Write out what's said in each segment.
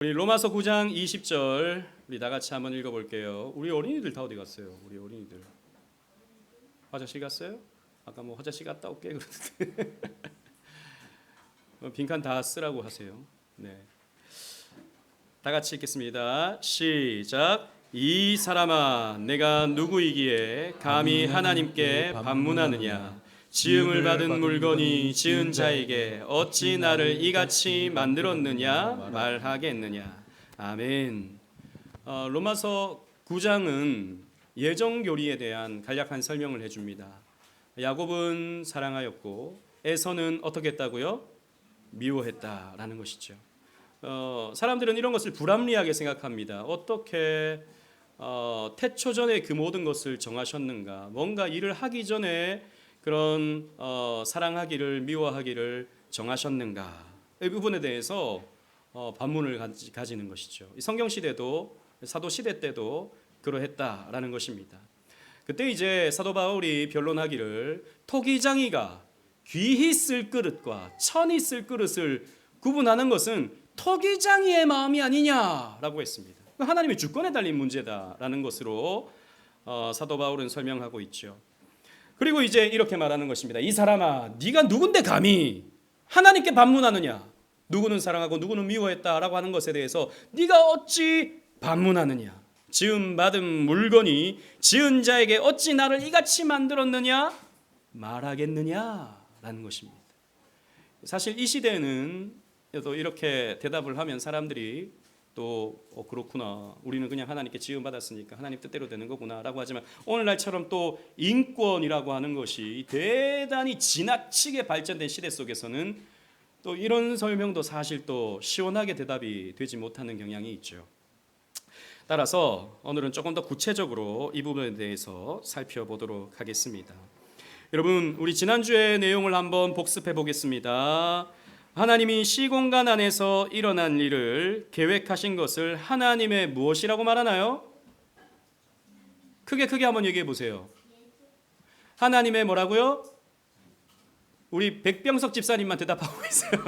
우리 로마서 9장 20절 우리 다 같이 한번 읽어볼게요. 우리 어린이들 다 어디 갔어요? 우리 어린이들 화장실 갔어요? 아까 뭐 화장실 갔다 올게 그러던데 빈칸 다 쓰라고 하세요. 네, 다 같이 읽겠습니다. 시작. 이 사람아, 내가 누구이기에 감히 하나님께 반문하느냐? 지음을 받은 물건이 지은 자에게 어찌 나를 이같이 만들었느냐 말하겠느냐. 아멘. 로마서 9장은 예정 교리에 대한 간략한 설명을 해줍니다. 야곱은 사랑하였고 에서는 어떻게 했다고요? 미워했다라는 것이죠. 사람들은 이런 것을 불합리하게 생각합니다. 어떻게 태초전에 그 모든 것을 정하셨는가? 뭔가 일을 하기 전에 그런 사랑하기를 미워하기를 정하셨는가? 이 부분에 대해서 반문을 가지는 것이죠. 성경 시대도 사도 시대 때도 그러했다라는 것입니다. 그때 이제 사도 바울이 변론하기를 토기장이가 귀히 쓸 그릇과 천이 쓸 그릇을 구분하는 것은 토기장이의 마음이 아니냐라고 했습니다. 하나님의 주권에 달린 문제다라는 것으로 사도 바울은 설명하고 있죠. 그리고 이제 이렇게 말하는 것입니다. 이 사람아, 네가 누군데 감히 하나님께 반문하느냐? 누구는 사랑하고 누구는 미워했다라고 하는 것에 대해서 네가 어찌 반문하느냐? 지음 받은 물건이 지은 자에게 어찌 나를 이같이 만들었느냐 말하겠느냐라는 것입니다. 사실 이 시대에는 또 이렇게 대답을 하면 사람들이 또 그렇구나, 우리는 그냥 하나님께 지음 받았으니까 하나님 뜻대로 되는 거구나라고 하지만 오늘날처럼 또 인권이라고 하는 것이 대단히 지나치게 발전된 시대 속에서는 또 이런 설명도 사실 또 시원하게 대답이 되지 못하는 경향이 있죠. 따라서 오늘은 조금 더 구체적으로 이 부분에 대해서 살펴보도록 하겠습니다. 여러분, 우리 지난주의 내용을 한번 복습해 보겠습니다. 하나님이 시공간 안에서 일어난 일을 계획하신 것을 하나님의 무엇이라고 말하나요? 크게 한번 얘기해 보세요. 하나님의 뭐라고요? 우리 백병석 집사님만 대답하고 있어요.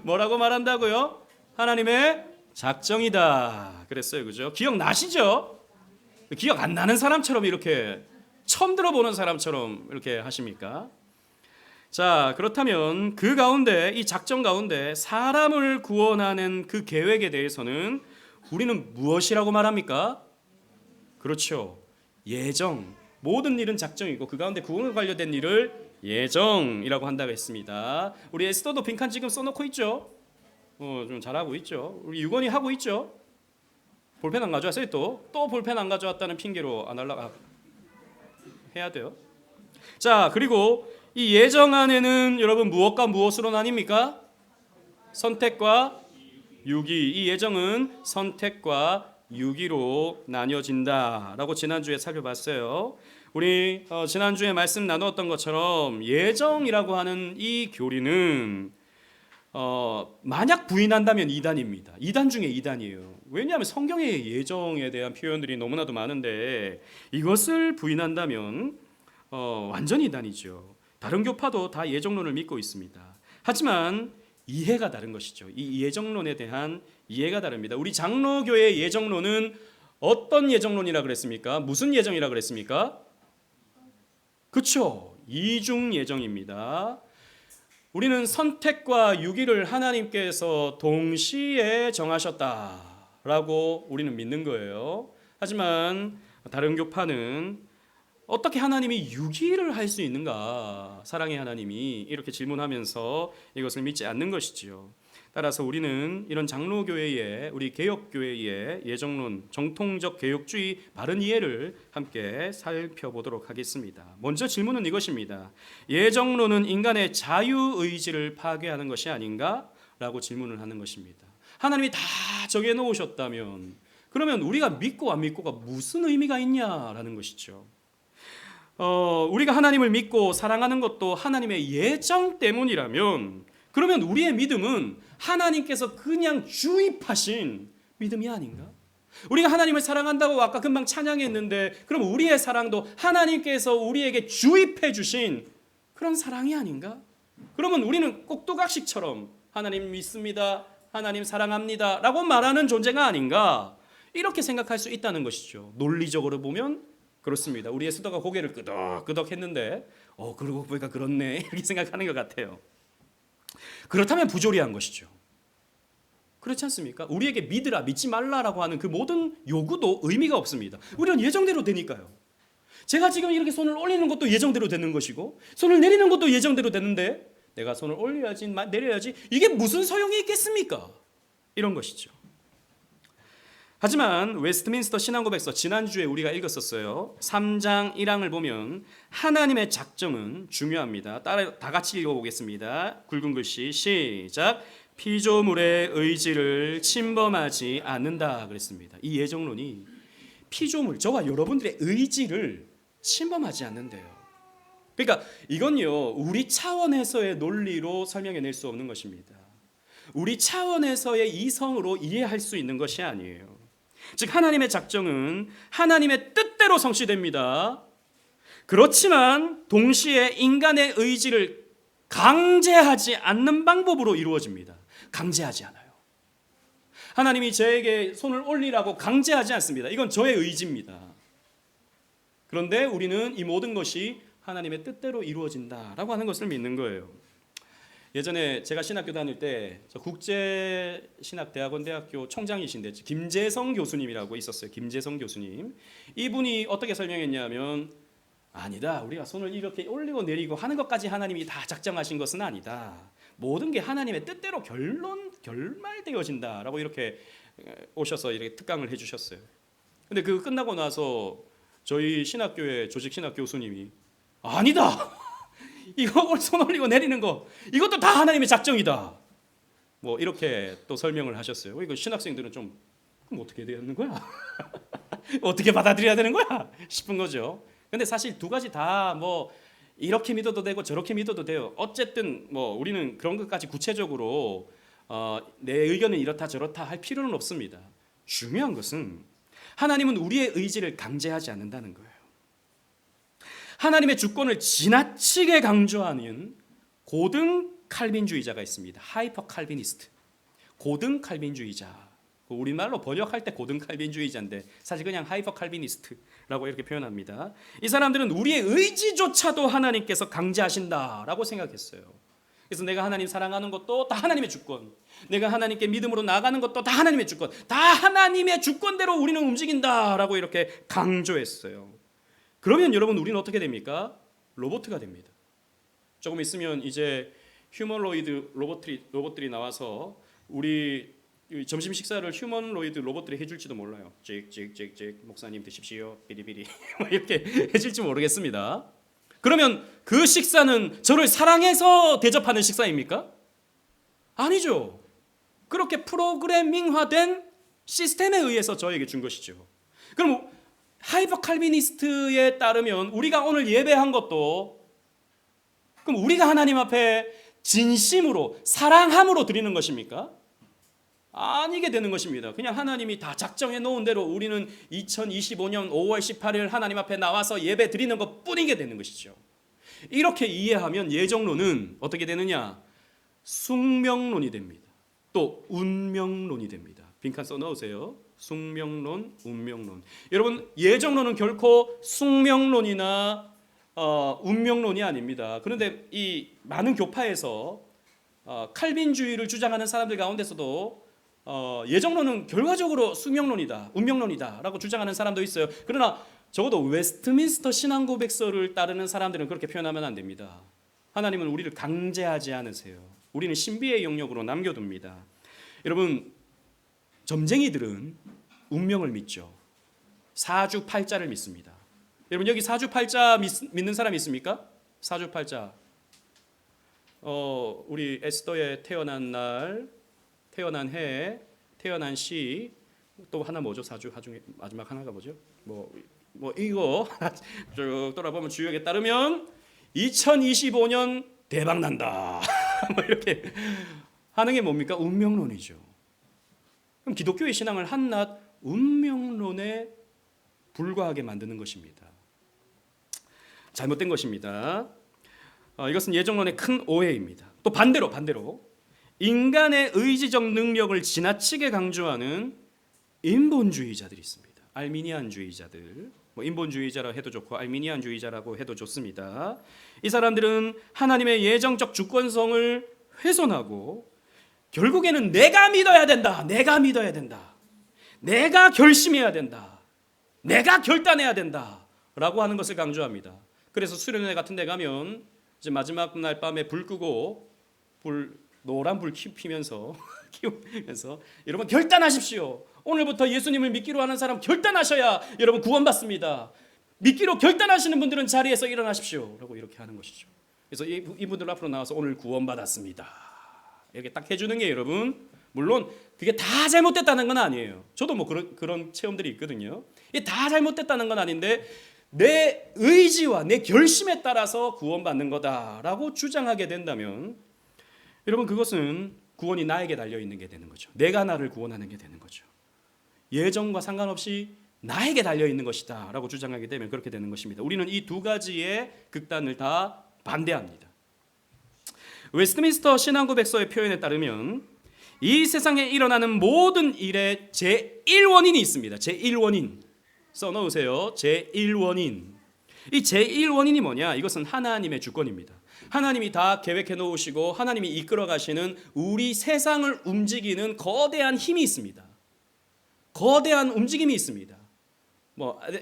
뭐라고 말한다고요? 하나님의 작정이다 그랬어요. 그죠? 기억나시죠? 기억 안 나는 사람처럼 이렇게 처음 들어보는 사람처럼 이렇게 하십니까? 자, 그렇다면 그 가운데, 이 작정 가운데 사람을 구원하는 그 계획에 대해서는 우리는 무엇이라고 말합니까? 그렇죠. 예정. 모든 일은 작정이고 그 가운데 구원과 관련된 일을 예정이라고 한다고 했습니다. 우리 에스더도 빈칸 지금 써놓고 있죠. 좀 잘하고 있죠. 우리 유건이 하고 있죠. 볼펜 안 가져왔어요. 또 볼펜 안 가져왔다는 핑계로 안 하려고 해야 돼요. 자, 그리고 이 예정 안에는 여러분 무엇과 무엇으로 나뉩니까? 선택과 유기. 이 예정은 선택과 유기로 나뉘어진다라고 지난주에 살펴봤어요. 우리 지난주에 말씀 나누었던 것처럼 예정이라고 하는 이 교리는 만약 부인한다면 이단입니다. 이단 중에 이단이에요. 왜냐하면 성경의 예정에 대한 표현들이 너무나도 많은데 이것을 부인한다면 완전히 이단이죠. 다른 교파도 다 예정론을 믿고 있습니다. 하지만 이해가 다른 것이죠. 이 예정론에 대한 이해가 다릅니다. 우리 장로교의 예정론은 어떤 예정론이라 그랬습니까? 무슨 예정이라 그랬습니까? 그렇죠. 이중 예정입니다. 우리는 선택과 유기를 하나님께서 동시에 정하셨다라고 우리는 믿는 거예요. 하지만 다른 교파는 어떻게 하나님이 유기를 할 수 있는가? 사랑의 하나님이 이렇게 질문하면서 이것을 믿지 않는 것이지요. 따라서 우리는 이런 장로교회의, 우리 개혁교회의 예정론, 정통적 개혁주의 바른 이해를 함께 살펴보도록 하겠습니다. 먼저 질문은 이것입니다. 예정론은 인간의 자유의지를 파괴하는 것이 아닌가? 라고 질문을 하는 것입니다. 하나님이 다 정해놓으셨다면 그러면 우리가 믿고 안 믿고가 무슨 의미가 있냐라는 것이죠. 우리가 하나님을 믿고 사랑하는 것도 하나님의 예정 때문이라면 그러면 우리의 믿음은 하나님께서 그냥 주입하신 믿음이 아닌가? 우리가 하나님을 사랑한다고 아까 금방 찬양했는데 그럼 우리의 사랑도 하나님께서 우리에게 주입해 주신 그런 사랑이 아닌가? 그러면 우리는 꼭두각시처럼 하나님 믿습니다, 하나님 사랑합니다 라고 말하는 존재가 아닌가, 이렇게 생각할 수 있다는 것이죠. 논리적으로 보면 그렇습니다. 우리 에스더가 고개를 끄덕끄덕 했는데 그러고 보니까 그렇네 이렇게 생각하는 것 같아요. 그렇다면 부조리한 것이죠. 그렇지 않습니까? 우리에게 믿으라 믿지 말라라고 하는 그 모든 요구도 의미가 없습니다. 우리는 예정대로 되니까요. 제가 지금 이렇게 손을 올리는 것도 예정대로 되는 것이고 손을 내리는 것도 예정대로 되는데 내가 손을 올려야지 내려야지 이게 무슨 소용이 있겠습니까? 이런 것이죠. 하지만 웨스트민스터 신앙고백서 지난주에 우리가 읽었었어요. 3장 1항을 보면 하나님의 작정은 중요합니다. 다 같이 읽어보겠습니다. 굵은 글씨 시작. 피조물의 의지를 침범하지 않는다 그랬습니다. 이 예정론이 피조물, 저와 여러분들의 의지를 침범하지 않는데요. 그러니까 이건요, 우리 차원에서의 논리로 설명해낼 수 없는 것입니다. 우리 차원에서의 이성으로 이해할 수 있는 것이 아니에요. 즉 하나님의 작정은 하나님의 뜻대로 성취됩니다. 그렇지만 동시에 인간의 의지를 강제하지 않는 방법으로 이루어집니다. 강제하지 않아요. 하나님이 저에게 손을 올리라고 강제하지 않습니다. 이건 저의 의지입니다. 그런데 우리는 이 모든 것이 하나님의 뜻대로 이루어진다라고 하는 것을 믿는 거예요. 예전에 제가 신학교 다닐 때 국제신학대학원대학교 총장이신데 김재성 교수님이라고 있었어요. 김재성 교수님. 이분이 어떻게 설명했냐면 아니다. 우리가 손을 이렇게 올리고 내리고 하는 것까지 하나님이 다 작정하신 것은 아니다. 모든 게 하나님의 뜻대로 결말되어진다라고 이렇게 오셔서 이렇게 특강을 해주셨어요. 근데 그 끝나고 나서 저희 신학교의 조직신학 교수님이 아니다. 이거 손 올리고 내리는 거 이것도 다 하나님의 작정이다. 뭐 이렇게 또 설명을 하셨어요. 이거 신학생들은 좀 그럼 어떻게 되는 거야? 어떻게 받아들여야 되는 거야? 싶은 거죠. 근데 사실 두 가지 다 뭐 이렇게 믿어도 되고 저렇게 믿어도 돼요. 어쨌든 뭐 우리는 그런 것까지 구체적으로 내 의견은 이렇다 저렇다 할 필요는 없습니다. 중요한 것은 하나님은 우리의 의지를 강제하지 않는다는 거예요. 하나님의 주권을 지나치게 강조하는 고등 칼빈주의자가 있습니다. 하이퍼 칼비니스트. 고등 칼빈주의자. 우리말로 번역할 때 고등 칼빈주의자인데 사실 그냥 하이퍼 칼비니스트라고 이렇게 표현합니다. 이 사람들은 우리의 의지조차도 하나님께서 강제하신다라고 생각했어요. 그래서 내가 하나님 사랑하는 것도 다 하나님의 주권, 내가 하나님께 믿음으로 나아가는 것도 다 하나님의 주권, 다 하나님의 주권대로 우리는 움직인다라고 이렇게 강조했어요. 그러면 여러분 우리는 어떻게 됩니까? 로봇가 됩니다. 조금 있으면 이제 휴머노이드 로봇들이 나와서 우리 점심 식사를 휴머노이드 로봇들이 해줄지도 몰라요. 찍찍찍찍 목사님 드십시오. 비리비리 이렇게 해줄지 모르겠습니다. 그러면 그 식사는 저를 사랑해서 대접하는 식사입니까? 아니죠. 그렇게 프로그래밍화된 시스템에 의해서 저에게 준 것이죠. 그럼 하이퍼 칼비니스트에 따르면 우리가 오늘 예배한 것도 그럼 우리가 하나님 앞에 진심으로 사랑함으로 드리는 것입니까? 아니게 되는 것입니다. 그냥 하나님이 다 작정해 놓은 대로 우리는 2025년 5월 18일 하나님 앞에 나와서 예배 드리는 것뿐이게 되는 것이죠. 이렇게 이해하면 예정론은 어떻게 되느냐? 숙명론이 됩니다. 또 운명론이 됩니다. 빈칸 써넣으세요. 숙명론, 운명론. 여러분 예정론은 결코 숙명론이나 운명론이 아닙니다. 그런데 이 많은 교파에서 칼빈주의를 주장하는 사람들 가운데서도 예정론은 결과적으로 숙명론이다, 운명론이다라고 주장하는 사람도 있어요. 그러나 적어도 웨스트민스터 신앙고백서를 따르는 사람들은 그렇게 표현하면 안 됩니다. 하나님은 우리를 강제하지 않으세요. 우리는 신비의 영역으로 남겨둡니다. 여러분 점쟁이들은 운명을 믿죠. 사주팔자를 믿습니다. 여러분 여기 사주팔자 믿는 사람 있습니까? 사주팔자. 우리 에스더의 태어난 날, 태어난 해, 태어난 시, 또 하나 뭐죠? 사주 중에 마지막 하나가 뭐죠? 뭐 이거 쭉 돌아보면 주역에 따르면 2025년 대박 난다. 뭐 이렇게 하는 게 뭡니까? 운명론이죠. 그럼 기독교의 신앙을 한낱 운명론에 불과하게 만드는 것입니다. 잘못된 것입니다. 이것은 예정론의 큰 오해입니다. 또 반대로 인간의 의지적 능력을 지나치게 강조하는 인본주의자들이 있습니다. 알미니안주의자들, 인본주의자라 해도 좋고 알미니안주의자라고 해도 좋습니다. 이 사람들은 하나님의 예정적 주권성을 훼손하고 결국에는 내가 믿어야 된다, 내가 믿어야 된다, 내가 결심해야 된다, 내가 결단해야 된다 라고 하는 것을 강조합니다. 그래서 수련회 같은 데 가면 이제 마지막 날 밤에 불 끄고 노란 불 피우면서 여러분 결단하십시오. 오늘부터 예수님을 믿기로 하는 사람 결단하셔야 여러분 구원받습니다. 믿기로 결단하시는 분들은 자리에서 일어나십시오 라고 이렇게 하는 것이죠. 그래서 이분들 앞으로 나와서 오늘 구원받았습니다 이렇게 딱 해주는 게 여러분, 물론 그게 다 잘못됐다는 건 아니에요. 저도 뭐 그런 체험들이 있거든요. 이게 다 잘못됐다는 건 아닌데 내 의지와 내 결심에 따라서 구원받는 거다라고 주장하게 된다면 여러분, 그것은 구원이 나에게 달려있는 게 되는 거죠. 내가 나를 구원하는 게 되는 거죠. 예정과 상관없이 나에게 달려있는 것이다 라고 주장하게 되면 그렇게 되는 것입니다. 우리는 이 두 가지의 극단을 다 반대합니다. 웨스트민스터 신앙고백서의 표현에 따르면 이 세상에 일어나는 모든 일에 제1원인이 있습니다. 제1원인 써놓으세요. 제1원인. 이 제1원인이 뭐냐? 이것은 하나님의 주권입니다. 하나님이 다 계획해 놓으시고 하나님이 이끌어 가시는 우리 세상을 움직이는 거대한 힘이 있습니다. 거대한 움직임이 있습니다.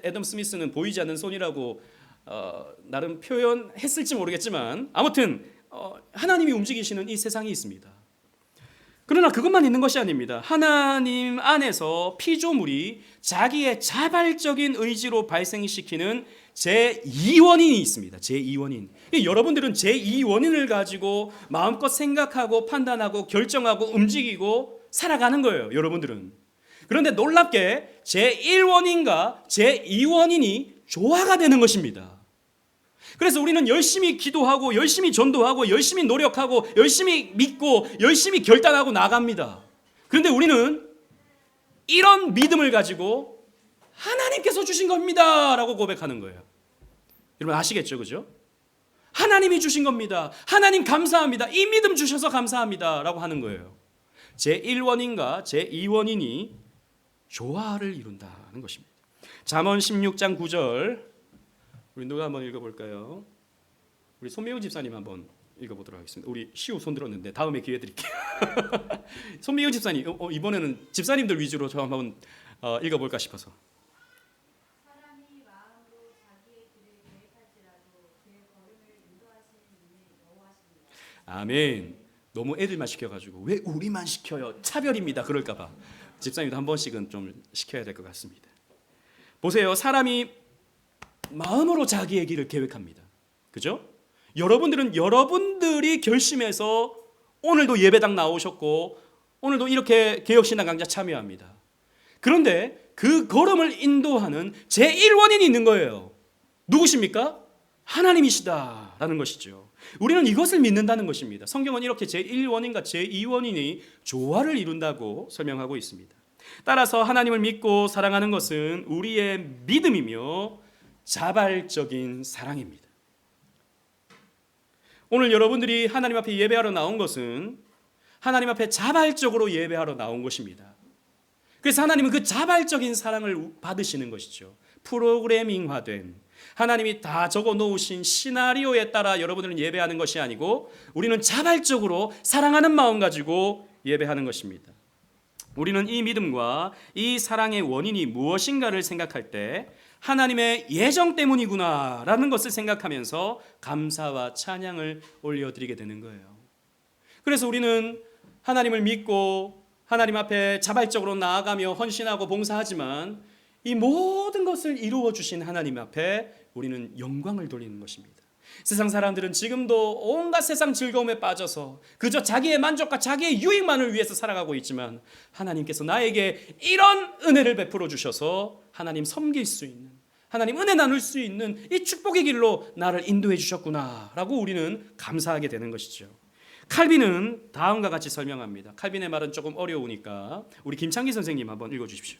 애덤 스미스는 보이지 않는 손이라고 나름 표현했을지 모르겠지만 아무튼 하나님이 움직이시는 이 세상이 있습니다. 그러나 그것만 있는 것이 아닙니다. 하나님 안에서 피조물이 자기의 자발적인 의지로 발생시키는 제2원인이 있습니다. 제2원인. 여러분들은 제2원인을 가지고 마음껏 생각하고 판단하고 결정하고 움직이고 살아가는 거예요. 여러분들은. 그런데 놀랍게 제1원인과 제2원인이 조화가 되는 것입니다. 그래서 우리는 열심히 기도하고 열심히 전도하고 열심히 노력하고 열심히 믿고 열심히 결단하고 나갑니다. 그런데 우리는 이런 믿음을 가지고 하나님께서 주신 겁니다 라고 고백하는 거예요. 여러분 아시겠죠? 그죠? 하나님이 주신 겁니다. 하나님 감사합니다. 이 믿음 주셔서 감사합니다 라고 하는 거예요. 제1원인과 제2원인이 조화를 이룬다는 것입니다. 잠언 16장 9절 우리 누가 한번 읽어볼까요? 우리 손미영 집사님 한번 읽어보도록 하겠습니다. 우리 시우 손 들었는데 다음에 기회 드릴게요. 손미영 집사님 이번에는 집사님들 위주로 저 한번 읽어볼까 싶어서. 사람이 마음으로 자기의 길을 계획할지라도 그의 걸음을 인도하시는 이는 여호와십니다. 아멘. 너무 애들만 시켜가지고 왜 우리만 시켜요? 차별입니다. 그럴까봐 집사님도 한 번씩은 좀 시켜야 될 것 같습니다. 보세요. 사람이 마음으로 자기의 길을 계획합니다. 그죠? 여러분들은 여러분들이 결심해서 오늘도 예배당 나오셨고 오늘도 이렇게 개혁신앙 강좌 참여합니다. 그런데 그 걸음을 인도하는 제1원인이 있는 거예요. 누구십니까? 하나님이시다라는 것이죠. 우리는 이것을 믿는다는 것입니다. 성경은 이렇게 제1원인과 제2원인이 조화를 이룬다고 설명하고 있습니다. 따라서 하나님을 믿고 사랑하는 것은 우리의 믿음이며 자발적인 사랑입니다. 오늘 여러분들이 하나님 앞에 예배하러 나온 것은 하나님 앞에 자발적으로 예배하러 나온 것입니다. 그래서 하나님은 그 자발적인 사랑을 받으시는 것이죠. 프로그래밍화된 하나님이 다 적어 놓으신 시나리오에 따라 여러분들은 예배하는 것이 아니고 우리는 자발적으로 사랑하는 마음 가지고 예배하는 것입니다. 우리는 이 믿음과 이 사랑의 원인이 무엇인가를 생각할 때 하나님의 예정 때문이구나 라는 것을 생각하면서 감사와 찬양을 올려드리게 되는 거예요. 그래서 우리는 하나님을 믿고 하나님 앞에 자발적으로 나아가며 헌신하고 봉사하지만 이 모든 것을 이루어 주신 하나님 앞에 우리는 영광을 돌리는 것입니다. 세상 사람들은 지금도 온갖 세상 즐거움에 빠져서 그저 자기의 만족과 자기의 유익만을 위해서 살아가고 있지만 하나님께서 나에게 이런 은혜를 베풀어 주셔서 하나님 섬길 수 있는, 하나님 은혜 나눌 수 있는 이 축복의 길로 나를 인도해 주셨구나 라고 우리는 감사하게 되는 것이죠. 칼빈은 다음과 같이 설명합니다. 칼빈의 말은 조금 어려우니까 우리 김창기 선생님 한번 읽어주십시오.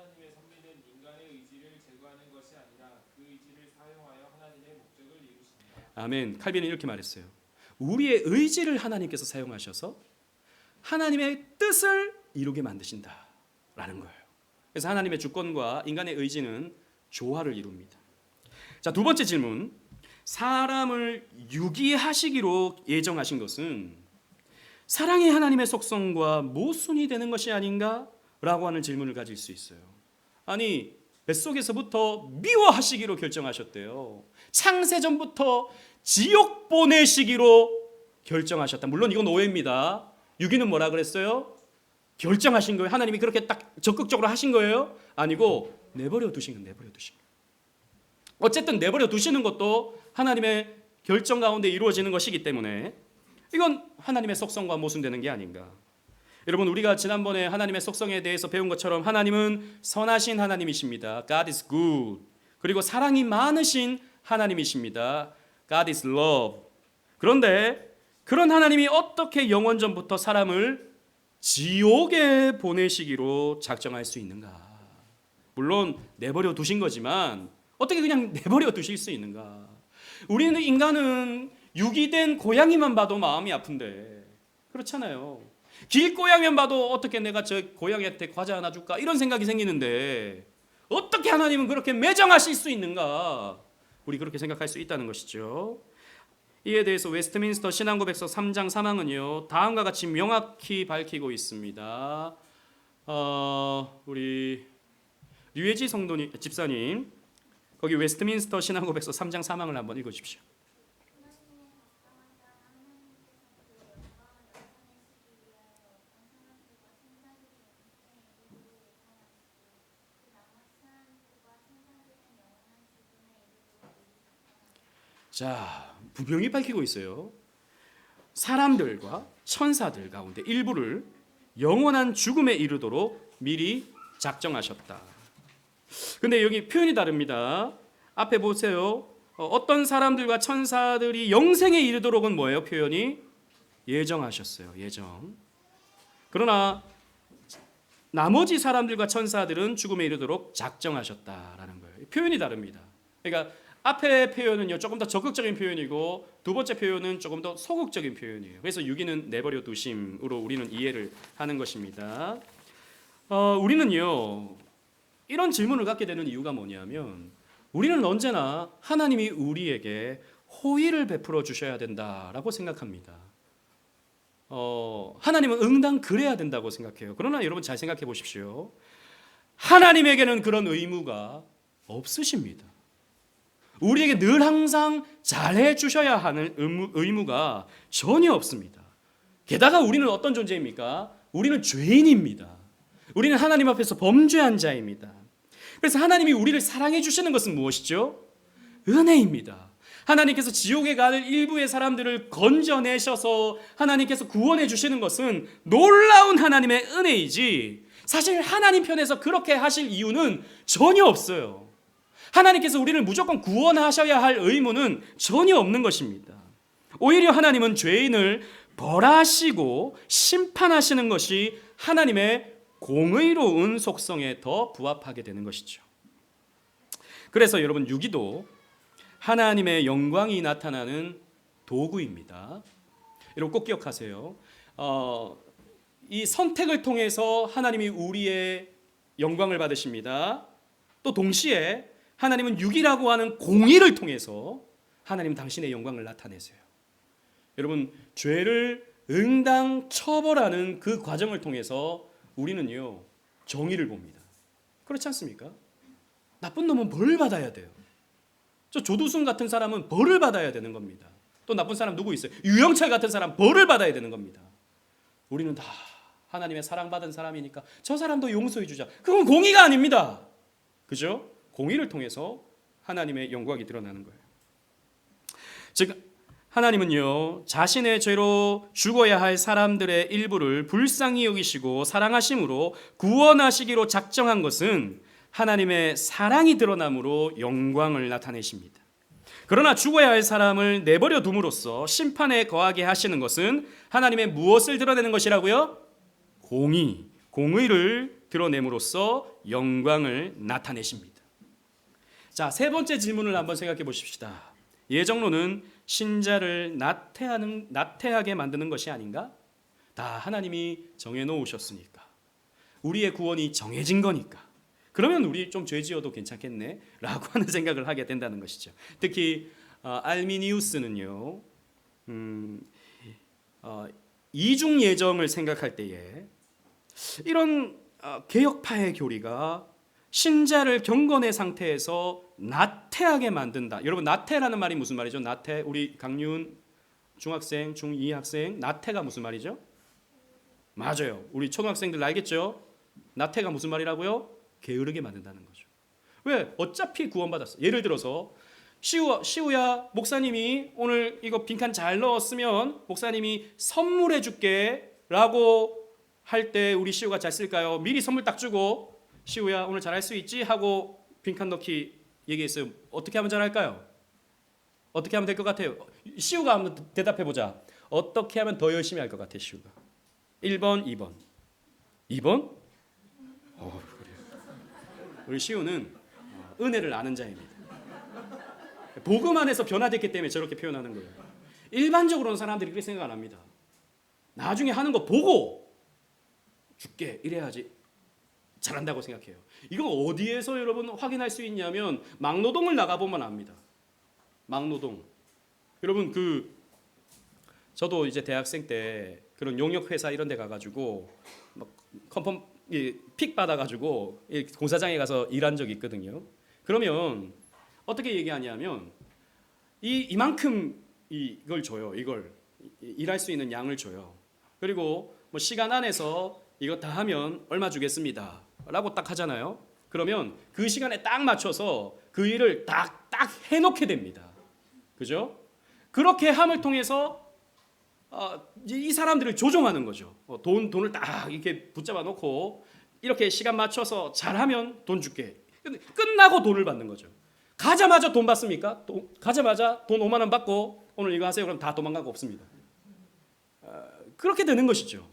하나님의 섭리는 인간의 의지를 제거하는 것이 아니라 그 의지를 사용하여 하나님의 목적을 이루십니다. 아멘. 칼빈은 이렇게 말했어요. 우리의 의지를 하나님께서 사용하셔서 하나님의 뜻을 이루게 만드신다라는 거예요. 그래서 하나님의 주권과 인간의 의지는 조화를 이룹니다. 자, 두 번째 질문. 사람을 유기하시기로 예정하신 것은 사랑의 하나님의 속성과 모순이 되는 것이 아닌가? 라고 하는 질문을 가질 수 있어요. 아니, 뱃속에서부터 미워하시기로 결정하셨대요. 창세전부터 지옥 보내시기로 결정하셨다. 물론 이건 오해입니다. 유기는 뭐라 그랬어요? 결정하신 거예요. 하나님이 그렇게 딱 적극적으로 하신 거예요? 아니고 내버려 두신 거예요. 내버려 두신 거예요. 어쨌든 내버려 두시는 것도 하나님의 결정 가운데 이루어지는 것이기 때문에 이건 하나님의 속성과 모순되는 게 아닌가. 여러분, 우리가 지난번에 하나님의 속성에 대해서 배운 것처럼 하나님은 선하신 하나님이십니다. God is good. 그리고 사랑이 많으신 하나님이십니다. God is love. 그런데 그런 하나님이 어떻게 영원전부터 사람을 지옥에 보내시기로 작정할 수 있는가? 물론 내버려 두신 거지만 어떻게 그냥 내버려 두실 수 있는가? 우리는 인간은 유기된 고양이만 봐도 마음이 아픈데 그렇잖아요. 길고양이만 봐도 어떻게 내가 저 고양이한테 과자 하나 줄까? 이런 생각이 생기는데 어떻게 하나님은 그렇게 매정하실 수 있는가? 우리 그렇게 생각할 수 있다는 것이죠. 이에 대해서 웨스트민스터 신앙고백서 3장 3항은요 다음과 같이 명확히 밝히고 있습니다. 우리 류혜지 성도님, 집사님, 거기 웨스트민스터 신앙고백서 3장 3항을 한번 읽어주십시오. 자, 분명히 밝히고 있어요. 사람들과 천사들 가운데 일부를 영원한 죽음에 이르도록 미리 작정하셨다. 근데 여기 표현이 다릅니다. 앞에 보세요. 어떤 사람들과 천사들이 영생에 이르도록은 뭐예요? 표현이 예정하셨어요. 예정. 그러나 나머지 사람들과 천사들은 죽음에 이르도록 작정하셨다라는 거예요. 표현이 다릅니다. 그러니까 앞에 표현은요 조금 더 적극적인 표현이고 두 번째 표현은 조금 더 소극적인 표현이에요. 그래서 유기는 내버려 두심으로 우리는 이해를 하는 것입니다. 우리는요 이런 질문을 갖게 되는 이유가 뭐냐면 우리는 언제나 하나님이 우리에게 호의를 베풀어 주셔야 된다라고 생각합니다. 하나님은 응당 그래야 된다고 생각해요. 그러나 여러분 잘 생각해 보십시오. 하나님에게는 그런 의무가 없으십니다. 우리에게 늘 항상 잘해 주셔야 하는 의무가 전혀 없습니다. 게다가 우리는 어떤 존재입니까? 우리는 죄인입니다. 우리는 하나님 앞에서 범죄한 자입니다. 그래서 하나님이 우리를 사랑해 주시는 것은 무엇이죠? 은혜입니다. 하나님께서 지옥에 갈 일부의 사람들을 건져내셔서 하나님께서 구원해 주시는 것은 놀라운 하나님의 은혜이지 사실 하나님 편에서 그렇게 하실 이유는 전혀 없어요. 하나님께서 우리를 무조건 구원하셔야 할 의무는 전혀 없는 것입니다. 오히려 하나님은 죄인을 벌하시고 심판하시는 것이 하나님의 공의로운 속성에 더 부합하게 되는 것이죠. 그래서 여러분 유기도 하나님의 영광이 나타나는 도구입니다. 여러분 꼭 기억하세요. 이 선택을 통해서 하나님이 우리의 영광을 받으십니다. 또 동시에 하나님은 유기라고 하는 공의를 통해서 하나님 당신의 영광을 나타내세요. 여러분 죄를 응당 처벌하는 그 과정을 통해서 우리는요 정의를 봅니다. 그렇지 않습니까? 나쁜 놈은 벌 받아야 돼요. 저 조두순 같은 사람은 벌을 받아야 되는 겁니다. 또 나쁜 사람 누구 있어요? 유영철 같은 사람 벌을 받아야 되는 겁니다. 우리는 다 하나님의 사랑받은 사람이니까 저 사람도 용서해 주자. 그건 공의가 아닙니다. 그죠? 공의를 통해서 하나님의 영광이 드러나는 거예요. 즉 하나님은요 자신의 죄로 죽어야 할 사람들의 일부를 불쌍히 여기시고 사랑하심으로 구원하시기로 작정한 것은 하나님의 사랑이 드러남으로 영광을 나타내십니다. 그러나 죽어야 할 사람을 내버려 둠으로써 심판에 거하게 하시는 것은 하나님의 무엇을 드러내는 것이라고요? 공의를 드러냄으로써 영광을 나타내십니다. 자, 세 번째 질문을 한번 생각해 보십시다. 예정론은 신자를 나태하게 만드는 것이 아닌가? 다 하나님이 정해놓으셨으니까, 우리의 구원이 정해진 거니까, 그러면 우리 좀 죄 지어도 괜찮겠네 라고 하는 생각을 하게 된다는 것이죠. 특히 알미니우스는요, 이중 예정을 생각할 때에 이런 개혁파의 교리가 신자를 경건의 상태에서 나태하게 만든다. 여러분, 나태라는 말이 무슨 말이죠? 나태, 우리 강윤 중학생, 중2 학생, 나태가 무슨 말이죠? 맞아요. 우리 초등학생들 알겠죠? 나태가 무슨 말이라고요? 게으르게 만든다는 거죠. 왜? 어차피 구원받았어. 예를 들어서 시우야, 목사님이 오늘 이거 빈칸 잘 넣었으면 목사님이 선물해 줄게 라고 할 때 우리 시우가 잘 쓸까요? 미리 선물 딱 주고 시우야 오늘 잘할 수 있지? 하고 빈칸 넣기 얘기했어요. 어떻게 하면 잘할까요? 어떻게 하면 될 것 같아요? 시우가 한번 대답해 보자. 어떻게 하면 더 열심히 할 것 같아 시우가? 1번, 2번. 2번? 그래요. 우리 시우는 은혜를 아는 자입니다. 복음 안에서 변화됐기 때문에 저렇게 표현하는 거예요. 일반적으로는 사람들이 그렇게 생각 안 합니다. 나중에 하는 거 보고 죽게 이래야지 잘한다고 생각해요. 이거 어디에서 여러분 확인할 수 있냐면 막노동을 나가보면 압니다. 막노동. 여러분 저도 이제 대학생 때 그런 용역 회사 이런 데 가가지고 막 픽 받아가지고 공사장에 가서 일한 적이 있거든요. 그러면 어떻게 얘기하냐면 이만큼 이걸 줘요. 이걸 일할 수 있는 양을 줘요. 그리고 뭐 시간 안에서 이거 다 하면 얼마 주겠습니다 라고 딱 하잖아요. 그러면 그 시간에 딱 맞춰서 그 일을 딱 해놓게 됩니다. 그죠? 그렇게 함을 통해서 이 사람들을 조종하는 거죠. 돈을 딱 이렇게 붙잡아 놓고 이렇게 시간 맞춰서 잘하면 돈 줄게. 근데 끝나고 돈을 받는 거죠. 가자마자 돈 받습니까? 가자마자 돈 5만 원 받고 오늘 이거 하세요. 그럼 다 도망가고 없습니다. 그렇게 되는 것이죠.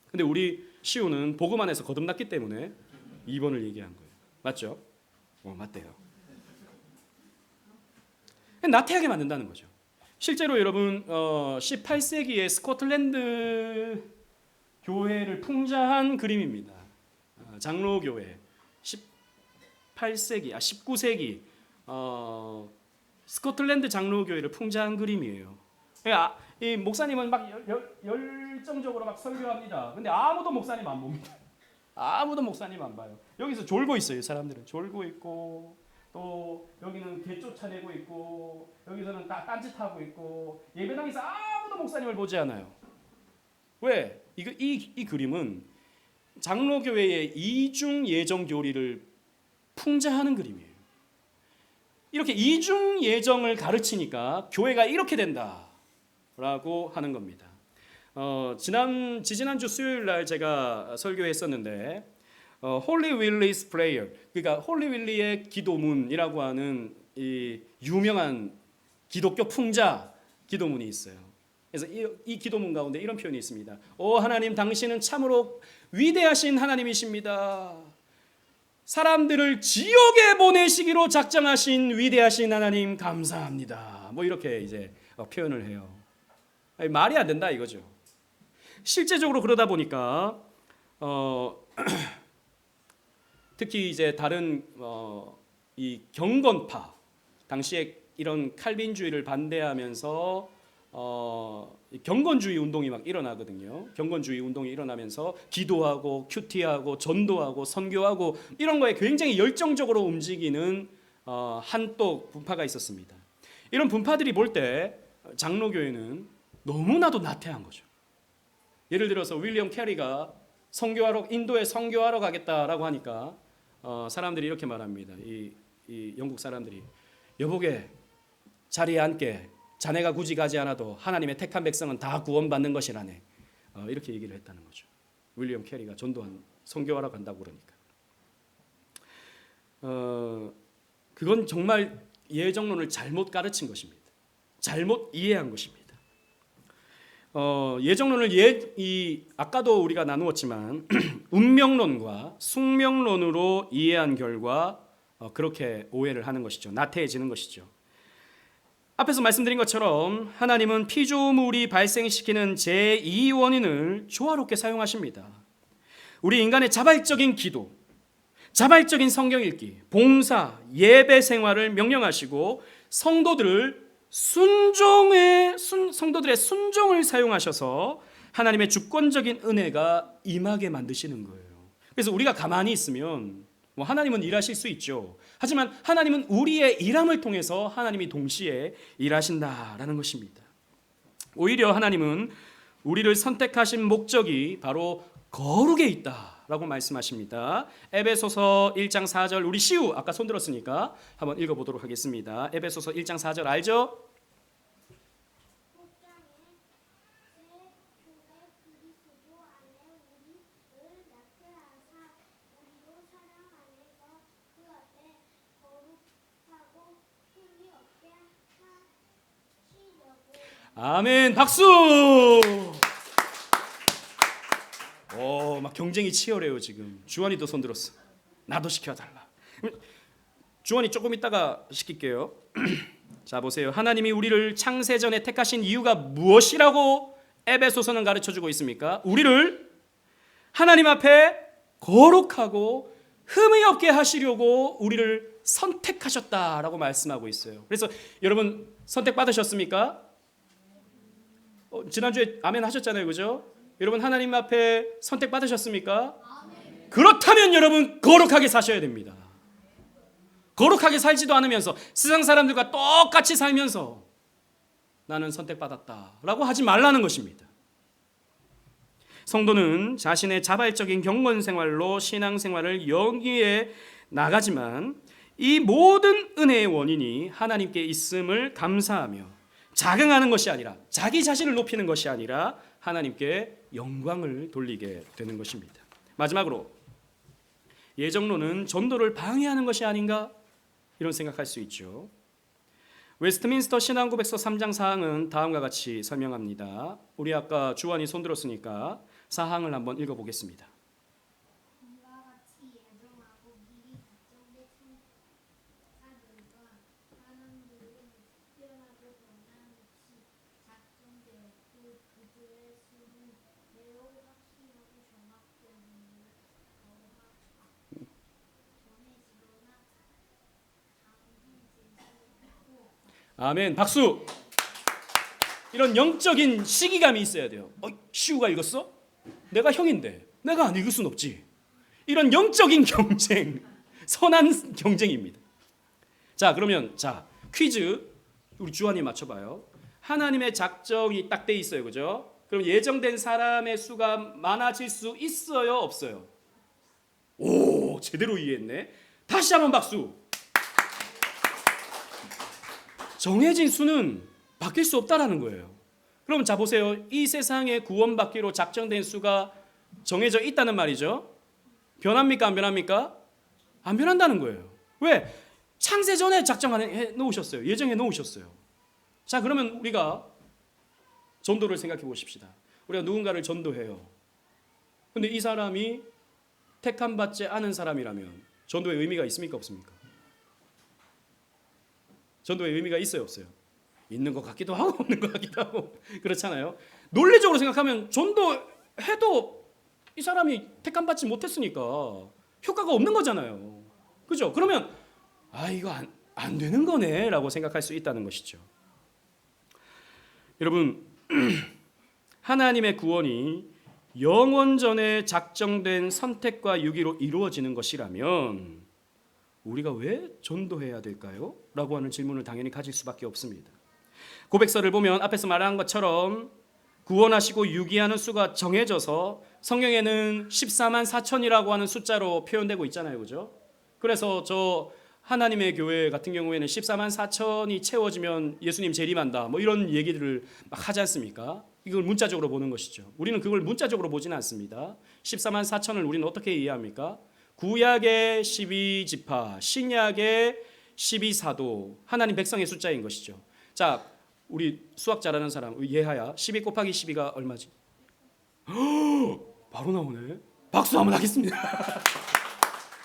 근데 우리 시우는 복음 안에서 거듭났기 때문에 2번을 얘기한 거예요. 맞죠? 맞대요. 나태하게 만든다는 거죠. 실제로 여러분 18세기에 스코틀랜드 교회를 풍자한 그림입니다. 장로교회 19세기 스코틀랜드 장로교회를 풍자한 그림이에요. 이 목사님은 막 열정적으로 막 설교합니다. 근데 아무도 목사님 안 봅니다. 아무도 목사님 안 봐요. 여기서 졸고 있어요. 사람들은 졸고 있고 또 여기는 개 쫓아내고 있고 여기서는 딴짓하고 있고 예배당에서 아무도 목사님을 보지 않아요. 왜? 이 그림은 장로교회의 이중 예정 교리를 풍자하는 그림이에요. 이렇게 이중 예정을 가르치니까 교회가 이렇게 된다라고 하는 겁니다. 지난주 수요일 날 제가 설교했었는데 홀리 윌리's prayer, 그러니까 홀리 윌리의 기도문이라고 하는 이 유명한 기독교 풍자 기도문이 있어요. 그래서 이 기도문 가운데 이런 표현이 있습니다. 오 하나님, 당신은 참으로 위대하신 하나님이십니다. 사람들을 지옥에 보내시기로 작정하신 위대하신 하나님 감사합니다. 뭐 이렇게 이제 표현을 해요. 말이 안 된다 이거죠. 실제적으로 그러다 보니까 특히 이제 다른 이 경건파, 당시에 이런 칼빈주의를 반대하면서 경건주의 운동이 막 일어나거든요. 경건주의 운동이 일어나면서 기도하고 큐티하고 전도하고 선교하고 이런 거에 굉장히 열정적으로 움직이는 한또 분파가 있었습니다. 이런 분파들이 볼 때 장로교회는 너무나도 나태한 거죠. 예를 들어서 윌리엄 캐리가 인도에 선교하러 가겠다라고 하니까 사람들이 이렇게 말합니다. 이 영국 사람들이 여보게 자리에 앉게, 자네가 굳이 가지 않아도 하나님의 택한 백성은 다 구원받는 것이라네. 이렇게 얘기를 했다는 거죠. 윌리엄 캐리가 선교하러 간다고 그러니까. 그건 정말 예정론을 잘못 가르친 것입니다. 잘못 이해한 것입니다. 예정론을 아까도 우리가 나누었지만 운명론과 숙명론으로 이해한 결과 그렇게 오해를 하는 것이죠. 나태해지는 것이죠. 앞에서 말씀드린 것처럼 하나님은 피조물이 발생시키는 제2 원인을 조화롭게 사용하십니다. 우리 인간의 자발적인 기도, 자발적인 성경 읽기, 봉사, 예배 생활을 명령하시고 성도들의 순종을 사용하셔서 하나님의 주권적인 은혜가 임하게 만드시는 거예요. 그래서 우리가 가만히 있으면 하나님은 일하실 수 있죠. 하지만 하나님은 우리의 일함을 통해서 하나님이 동시에 일하신다라는 것입니다. 오히려 하나님은 우리를 선택하신 목적이 바로 거룩에 있다라고 말씀하십니다. 에베소서 1장 4절, 우리 시우 아까 손 들었으니까 한번 읽어보도록 하겠습니다. 에베소서 1장 4절 알죠? 아멘. 박수. 막 경쟁이 치열해요 지금. 주원이도 손 들었어. 나도 시켜달라. 주원이 조금 있다가 시킬게요. 자 보세요. 하나님이 우리를 창세전에 택하신 이유가 무엇이라고 에베소서는 가르쳐주고 있습니까? 우리를 하나님 앞에 거룩하고 흠이 없게 하시려고 우리를 선택하셨다라고 말씀하고 있어요. 그래서 여러분 선택 받으셨습니까? 지난주에 아멘 하셨잖아요, 그죠? 여러분 하나님 앞에 선택 받으셨습니까? 아멘. 그렇다면 여러분 거룩하게 사셔야 됩니다. 거룩하게 살지도 않으면서 세상 사람들과 똑같이 살면서 나는 선택받았다라고 하지 말라는 것입니다. 성도는 자신의 자발적인 경건 생활로 신앙 생활을 영위해 나가지만 이 모든 은혜의 원인이 하나님께 있음을 감사하며 자긍하는 것이 아니라 자기 자신을 높이는 것이 아니라 하나님께 영광을 돌리게 되는 것입니다. 마지막으로 예정론은 전도를 방해하는 것이 아닌가 이런 생각할 수 있죠. 웨스트민스터 신앙고백서 3장 4항은 다음과 같이 설명합니다. 우리 아까 주원이 손 들었으니까 4항을 한번 읽어보겠습니다. 아멘. 박수. 이런 영적인 시기감이 있어야 돼요. 시우가 읽었어? 내가 형인데 내가 안 읽을 순 없지. 이런 영적인 경쟁, 선한 경쟁입니다. 자 그러면 퀴즈 우리 주환이 맞춰봐요. 하나님의 작정이 딱 돼 있어요, 그죠? 그럼 예정된 사람의 수가 많아질 수 있어요, 없어요? 오, 제대로 이해했네. 다시 한번 박수. 정해진 수는 바뀔 수 없다라는 거예요. 그럼 자 보세요. 이 세상에 구원받기로 작정된 수가 정해져 있다는 말이죠. 변합니까? 안 변합니까? 안 변한다는 거예요. 왜? 창세 전에 작정해 놓으셨어요. 예정해 놓으셨어요. 자 그러면 우리가 전도를 생각해 보십시다. 우리가 누군가를 전도해요. 근데 이 사람이 택함 받지 않은 사람이라면 전도의 의미가 있습니까? 없습니까? 전도의 의미가 있어요, 없어요? 있는 것 같기도 하고 없는 것 같기도 하고 그렇잖아요. 논리적으로 생각하면 전도해도 이 사람이 택함 받지 못했으니까 효과가 없는 거잖아요. 그죠? 그러면 이거 안 되는 거네라고 생각할 수 있다는 것이죠. 여러분 하나님의 구원이 영원전에 작정된 선택과 유기로 이루어지는 것이라면 우리가 왜 전도해야 될까요? 라고 하는 질문을 당연히 가질 수밖에 없습니다. 고백서를 보면 앞에서 말한 것처럼 구원하시고 유기하는 수가 정해져서 성경에는 14만 4천이라고 하는 숫자로 표현되고 있잖아요, 그죠? 그래서 저 하나님의 교회 같은 경우에는 14만 4천이 채워지면 예수님 재림한다 뭐 이런 얘기들을 막 하지 않습니까? 이걸 문자적으로 보는 것이죠. 우리는 그걸 문자적으로 보지는 않습니다. 14만 4천을 우리는 어떻게 이해합니까? 구약의 12지파, 신약의 12사도, 하나님 백성의 숫자인 것이죠. 자, 우리 수학 잘하는 사람 예하야 12 곱하기 12가 얼마지? 바로 나오네. 박수 한번 하겠습니다.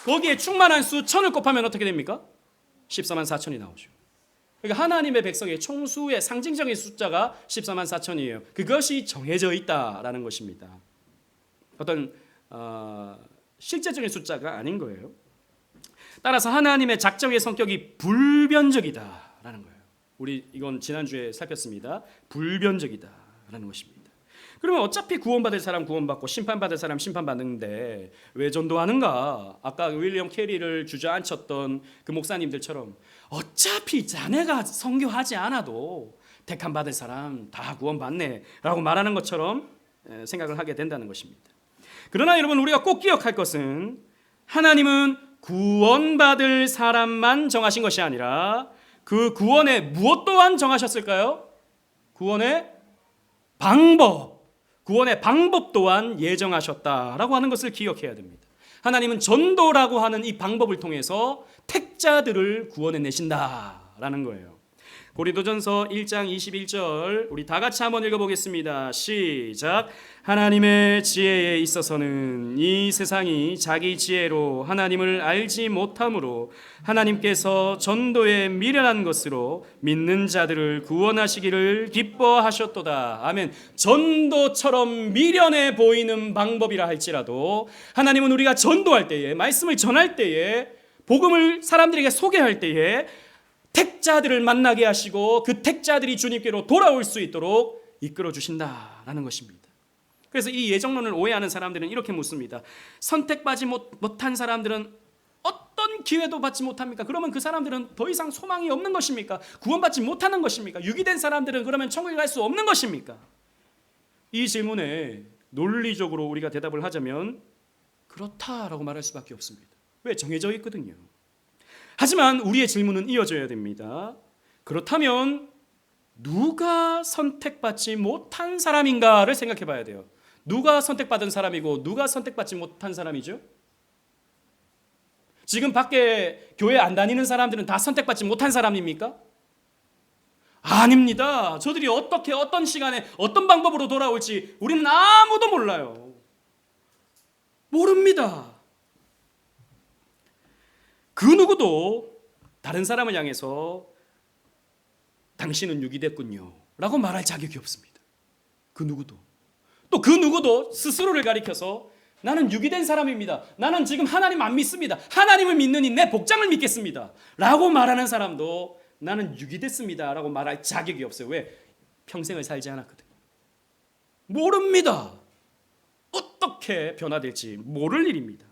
거기에 충만한 수 1000을 곱하면 어떻게 됩니까? 14만 4천이 나오죠. 그러니까 하나님의 백성의 총수의 상징적인 숫자가 14만 4천이에요. 그것이 정해져 있다라는 것입니다. 어떤 실제적인 숫자가 아닌 거예요. 따라서 하나님의 작정의 성격이 불변적이다라는 거예요. 우리 이건 지난주에 살폈습니다. 불변적이다라는 것입니다. 그러면 어차피 구원받을 사람 구원받고 심판받을 사람 심판받는데 왜 전도하는가? 아까 윌리엄 캐리를 주저앉혔던 그 목사님들처럼 어차피 자네가 선교하지 않아도 택함 받을 사람 다 구원받네 라고 말하는 것처럼 생각을 하게 된다는 것입니다. 그러나 여러분 우리가 꼭 기억할 것은 하나님은 구원받을 사람만 정하신 것이 아니라 그 구원의 무엇 또한 정하셨을까요? 구원의 방법 또한 예정하셨다라고 하는 것을 기억해야 됩니다. 하나님은 전도라고 하는 이 방법을 통해서 택자들을 구원해내신다라는 거예요. 고린도전서 1장 21절 우리 다 같이 한번 읽어보겠습니다. 시작. 하나님의 지혜에 있어서는 이 세상이 자기 지혜로 하나님을 알지 못함으로 하나님께서 전도에 미련한 것으로 믿는 자들을 구원하시기를 기뻐하셨도다. 아멘. 전도처럼 미련해 보이는 방법이라 할지라도 하나님은 우리가 전도할 때에 말씀을 전할 때에 복음을 사람들에게 소개할 때에 택자들을 만나게 하시고 그 택자들이 주님께로 돌아올 수 있도록 이끌어 주신다라는 것입니다. 그래서 이 예정론을 오해하는 사람들은 이렇게 묻습니다. 선택받지 못한 사람들은 어떤 기회도 받지 못합니까? 그러면 그 사람들은 더 이상 소망이 없는 것입니까? 구원받지 못하는 것입니까? 유기된 사람들은 그러면 천국에 갈 수 없는 것입니까? 이 질문에 논리적으로 우리가 대답을 하자면 그렇다라고 말할 수밖에 없습니다. 왜? 정해져 있거든요. 하지만 우리의 질문은 이어져야 됩니다. 그렇다면 누가 선택받지 못한 사람인가를 생각해 봐야 돼요. 누가 선택받은 사람이고 누가 선택받지 못한 사람이죠? 지금 밖에 교회 안 다니는 사람들은 다 선택받지 못한 사람입니까? 아닙니다. 저들이 어떻게 어떤 시간에 어떤 방법으로 돌아올지 우리는 아무도 몰라요. 모릅니다. 그 누구도 다른 사람을 향해서 당신은 유기됐군요 라고 말할 자격이 없습니다. 그 누구도. 또 그 누구도 스스로를 가리켜서 나는 유기된 사람입니다. 나는 지금 하나님 안 믿습니다. 하나님을 믿느니 내 복장을 믿겠습니다 라고 말하는 사람도 나는 유기됐습니다 라고 말할 자격이 없어요. 왜? 평생을 살지 않았거든요. 모릅니다. 어떻게 변화될지 모를 일입니다.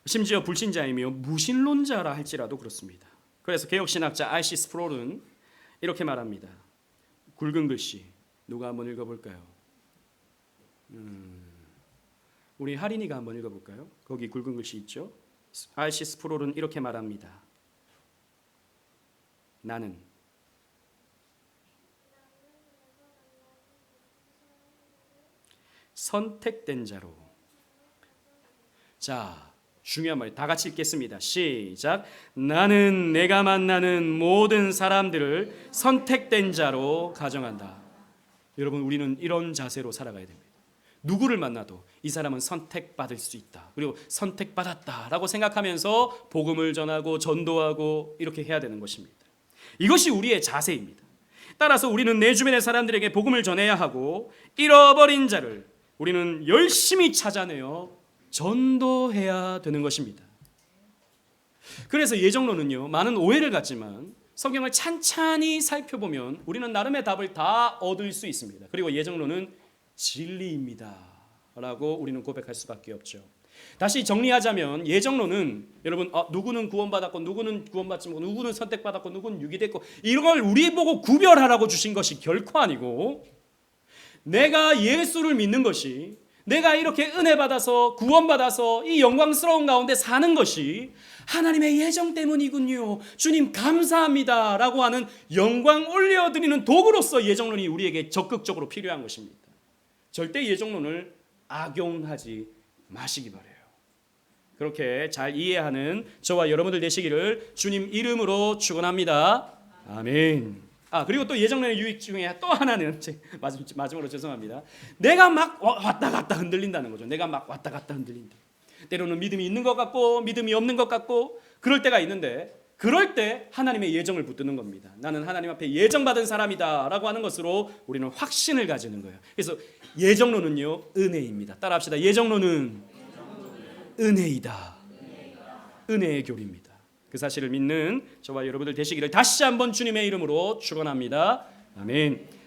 심지어 불신자이며 무신론자라 할지라도 그렇습니다. 그래서 개혁신학자 R.C. 스프롤은 이렇게 말합니다. 굵은 글씨 누가 한번 읽어볼까요? 우리 하린이가 한번 읽어볼까요? 거기 굵은 글씨 있죠? R.C. 스프롤은 이렇게 말합니다. 나는 선택된 자로. 자, 중요한 말 다 같이 읽겠습니다. 시작. 나는 내가 만나는 모든 사람들을 선택된 자로 가정한다. 여러분 우리는 이런 자세로 살아가야 됩니다. 누구를 만나도 이 사람은 선택받을 수 있다. 그리고 선택받았다라고 생각하면서 복음을 전하고 전도하고 이렇게 해야 되는 것입니다. 이것이 우리의 자세입니다. 따라서 우리는 내 주변의 사람들에게 복음을 전해야 하고 잃어버린 자를 우리는 열심히 찾아내어 전도해야 되는 것입니다. 그래서 예정론은요, 많은 오해를 갖지만 성경을 찬찬히 살펴보면 우리는 나름의 답을 다 얻을 수 있습니다. 그리고 예정론은 진리입니다 라고 우리는 고백할 수밖에 없죠. 다시 정리하자면 예정론은 여러분 누구는 구원받았고 누구는 구원받지 못하고 누구는 선택받았고 누구는 유기됐고 이런 걸 우리 보고 구별하라고 주신 것이 결코 아니고 내가 예수를 믿는 것이 내가 이렇게 은혜 받아서 구원받아서 이 영광스러운 가운데 사는 것이 하나님의 예정 때문이군요. 주님 감사합니다 라고 하는 영광 올려드리는 도구로서 예정론이 우리에게 적극적으로 필요한 것입니다. 절대 예정론을 악용하지 마시기 바라요. 그렇게 잘 이해하는 저와 여러분들 되시기를 주님 이름으로 축원합니다. 아멘. 그리고 또 예정론의 유익 중에 또 하나는 마지막으로 죄송합니다. 내가 막 왔다 갔다 흔들린다는 거죠. 내가 막 왔다 갔다 흔들린다. 때로는 믿음이 있는 것 같고 믿음이 없는 것 같고 그럴 때가 있는데 그럴 때 하나님의 예정을 붙드는 겁니다. 나는 하나님 앞에 예정받은 사람이다라고 하는 것으로 우리는 확신을 가지는 거예요. 그래서 예정론은요 은혜입니다. 따라합시다. 예정론은 은혜이다. 은혜의 교리입니다. 그 사실을 믿는 저와 여러분들 되시기를 다시 한번 주님의 이름으로 축원합니다. 아멘.